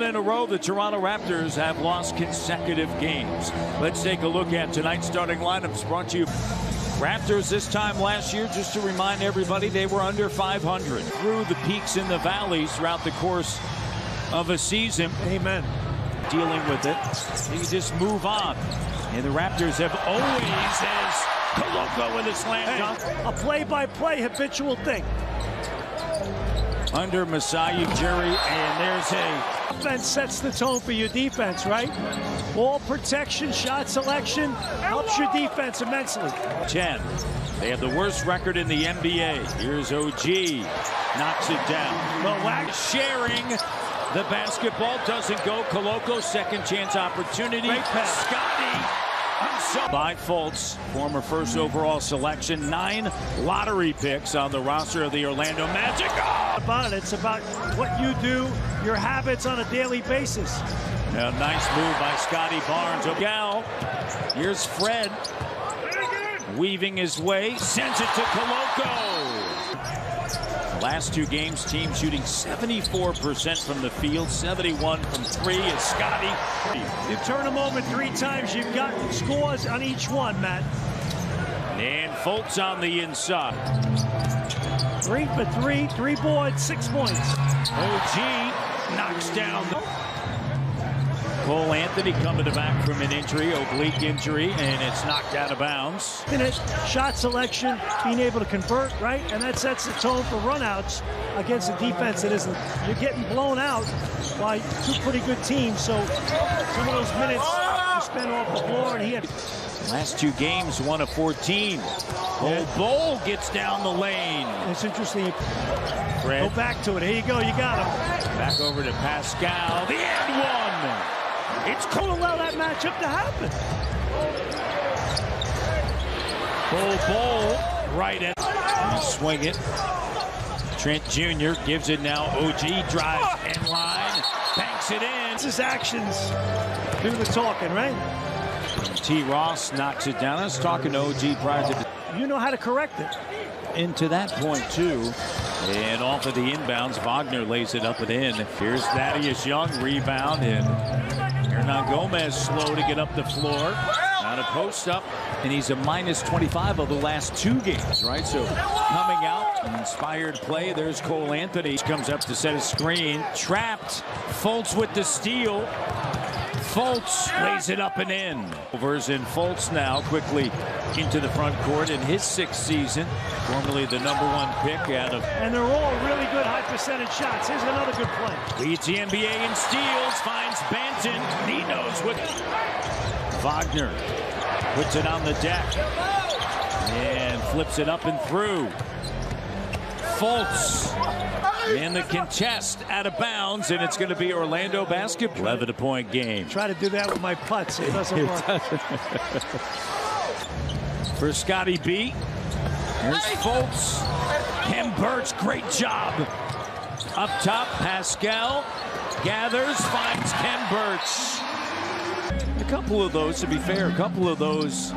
7 in a row, the Toronto Raptors have lost consecutive games. Let's take a look at tonight's starting lineups brought to you. Raptors this time last year, just to remind everybody, they were under 500. Through the peaks and the valleys throughout the course of a season. Amen. Dealing with it. You just move on. And the Raptors have always, as Koloko with a slam dunk. A play-by-play habitual thing. Under Masai Ujiri, and there's a... Offense sets the tone for your defense, right? Ball protection, shot selection, helps your defense immensely. 10. They have the worst record in the NBA. Here's OG. Knocks it down. Well, sharing the basketball. Doesn't go. Koloko, second chance opportunity. Great pass. Scotty. By Fultz, former first overall selection. 9 lottery picks on the roster of the Orlando Magic. It's about what you do, your habits on a daily basis. A nice move by Scotty Barnes. Gal. Here's Fred. Weaving his way. Sends it to Koloko. Last 2 games, team shooting 74% from the field, 71 from 3 is Scotty. You turn them over 3 times, you've got scores on each one, Matt. And Fultz on the inside. 3 for 3, 3 boards, 6 points. OG knocks down. Cole Anthony coming back from an injury, oblique injury, and it's knocked out of bounds. Shot selection, being able to convert, right? And that sets the tone for runouts against a defense that isn't. You're getting blown out by 2 pretty good teams, so some of those minutes you spend off the floor, and he had... Last 2 games, 1 of 14. Bol Bol gets down the lane. It's interesting. Fred. Go back to it. Here you go. You got him. Back over to Pascal. The end one. It's cool to allow that matchup to happen. Bol Bol right at. Swing it. Trent Jr. gives it now. OG drives end line. Banks it in. His actions do the talking, right? T. Ross knocks it down. I was talking to OG prior to the... You know how to correct it. Into that point, too. And off of the inbounds, Wagner lays it up and in. Here's Thaddeus Young, rebound, and Hernan Gomez slow to get up the floor. Not a post up, and he's a minus 25 of the last 2 games, right? So coming out, an inspired play. There's Cole Anthony. Comes up to set a screen. Trapped. Fultz with the steal. Fultz lays it up and in. Overs in Fultz now quickly into the front court in his 6th season. Formerly the #1 pick out of... And they're all really good high percentage shots. Here's another good play. Leads the NBA in steals, finds Banton. He knows what... Wagner puts it on the deck. And flips it up and through. Fultz. And the contest out of bounds, and it's going to be Orlando basketball. 11-point game. Try to do that with my putts. It doesn't work. For Scotty B. Here's Fultz. Kem Birch, great job. Up top, Pascal gathers, finds Kem Birch. A couple of those, to be fair, a couple of those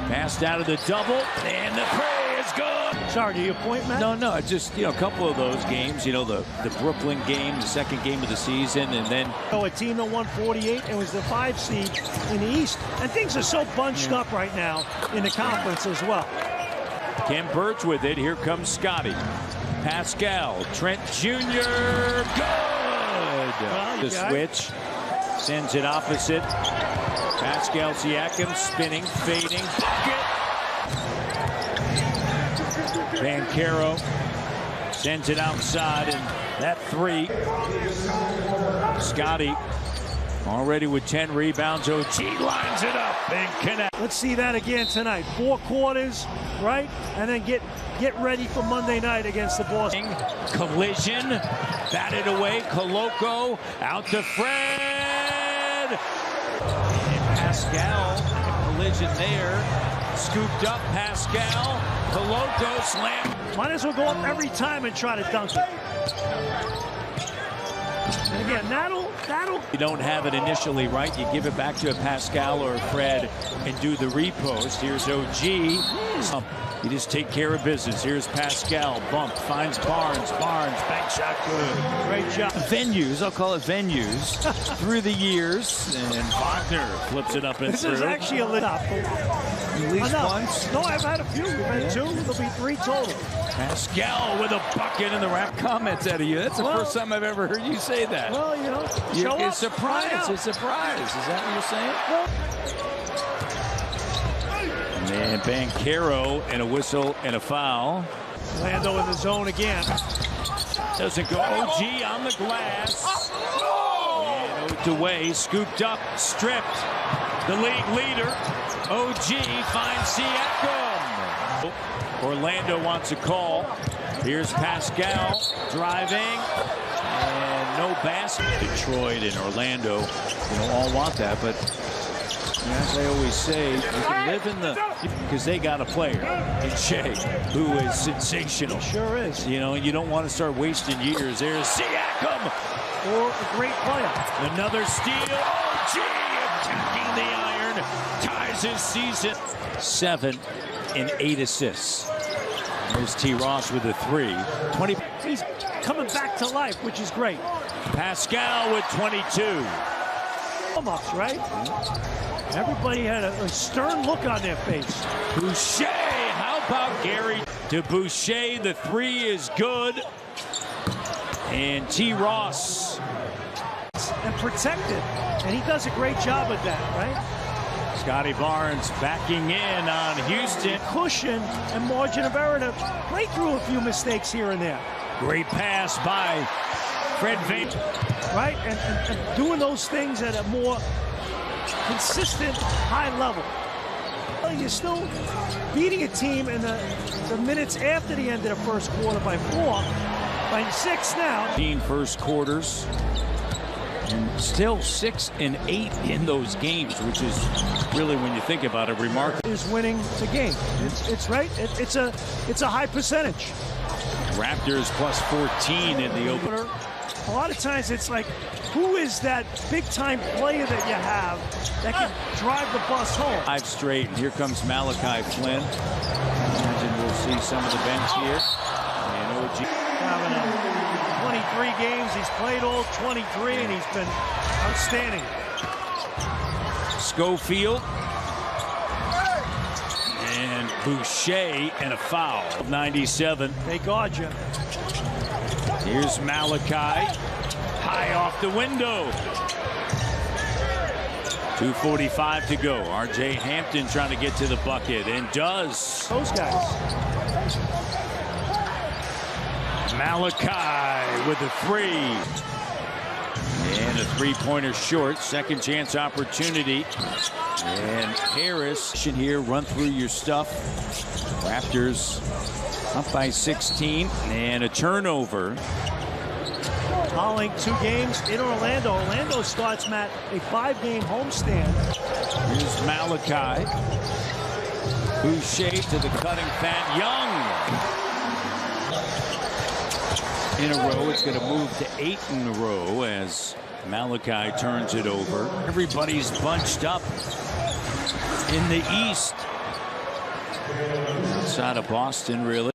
passed out of the double, and the play is good. Sorry, to your point, Matt? No, just, a couple of those games, the Brooklyn game, the 2nd game of the season, and then... A team that won 48 and was the 5 seed in the East. And things are so bunched up right now in the conference as well. Kem Birch with it. Here comes Scotty. Pascal. Trent Jr. Good. The switch. Sends it opposite. Pascal Siakam spinning, fading. Bucket. Banchero sends it outside, and that 3. Scotty already with 10 rebounds. OG lines it up and connect. Let's see that again tonight. 4 quarters, right? And then get ready for Monday night against the Boston. Collision, batted away. Koloko out to Fred. And Pascal, collision there. Scooped up, Pascal. Koloko slam. Might as well go up every time and try to dunk it. And again, that'll. You don't have it initially, right? You give it back to a Pascal or a Fred and do the repost. Here's OG. You just take care of business. Here's Pascal. Bump. Finds Barnes. Bank shot good. Great job. Venues. I'll call it venues. Through the years. And Wagner flips it up and through. This is actually a lit up. At least once? No, I've had a few. We've had two. There'll be three total. Pascal with a bucket in the wrap. Comments out of you. That's the first time I've ever heard you say that. Well, you know, show it's a surprise. It's a surprise. Is that what you're saying? And Banchero and a whistle and a foul. Orlando in the zone again. Doesn't go. OG on the glass. And away, scooped up, stripped. The league leader, OG, finds Siakam. Orlando wants a call. Here's Pascal driving. And no basket. Detroit and Orlando, all want that, but as I always say, you can live in the, because they got a player in Shea who is sensational. Sure is. You don't want to start wasting years. There's Siakam. Or a great player. Another steal. OG attacking the iron. Ties his season. 7 and 8 assists. There's T. Ross with a 3. 20. He's coming back to life, which is great. Pascal with 22. Almost, right? Everybody had a stern look on their face. Boucher, how about Gary? To Boucher, the 3 is good. And T. Ross. And protected. And he does a great job at that, right? Scotty Barnes backing in on Houston. Cushion and margin of error to play through a few mistakes here and there. Great pass by Fred Vane. Right? And doing those things at a more consistent high level. You're still beating a team in the minutes after the end of the first quarter by 4. By 6 now. 15 first quarters. And still 6 and 8 in those games, which is really, when you think about it, remarkable. Is winning the game. It's right. It's a high percentage. Raptors plus 14 in the opener. A lot of times it's like, who is that big-time player that you have that can drive the bus home? 5 straight, and here comes Malachi Flynn. Imagine we'll see some of the bench here. And OG. 23 games, he's played all 23, and he's been outstanding. Schofield. And Boucher and a foul. 97. They guard you. Here's Malachi. High off the window. 2:45 to go. R.J. Hampton trying to get to the bucket, and does. Those guys. Malachi with a 3. And a 3-pointer short. Second chance opportunity. And Harris here, run through your stuff. Raptors up by 16. And a turnover. Calling 2 games in Orlando. Orlando starts, Matt, a 5-game homestand. Here's Malachi. Boucher to the cutting fat Young. In a row, it's going to move to 8 in a row as Malachi turns it over. Everybody's bunched up in the East. Outside of Boston, really.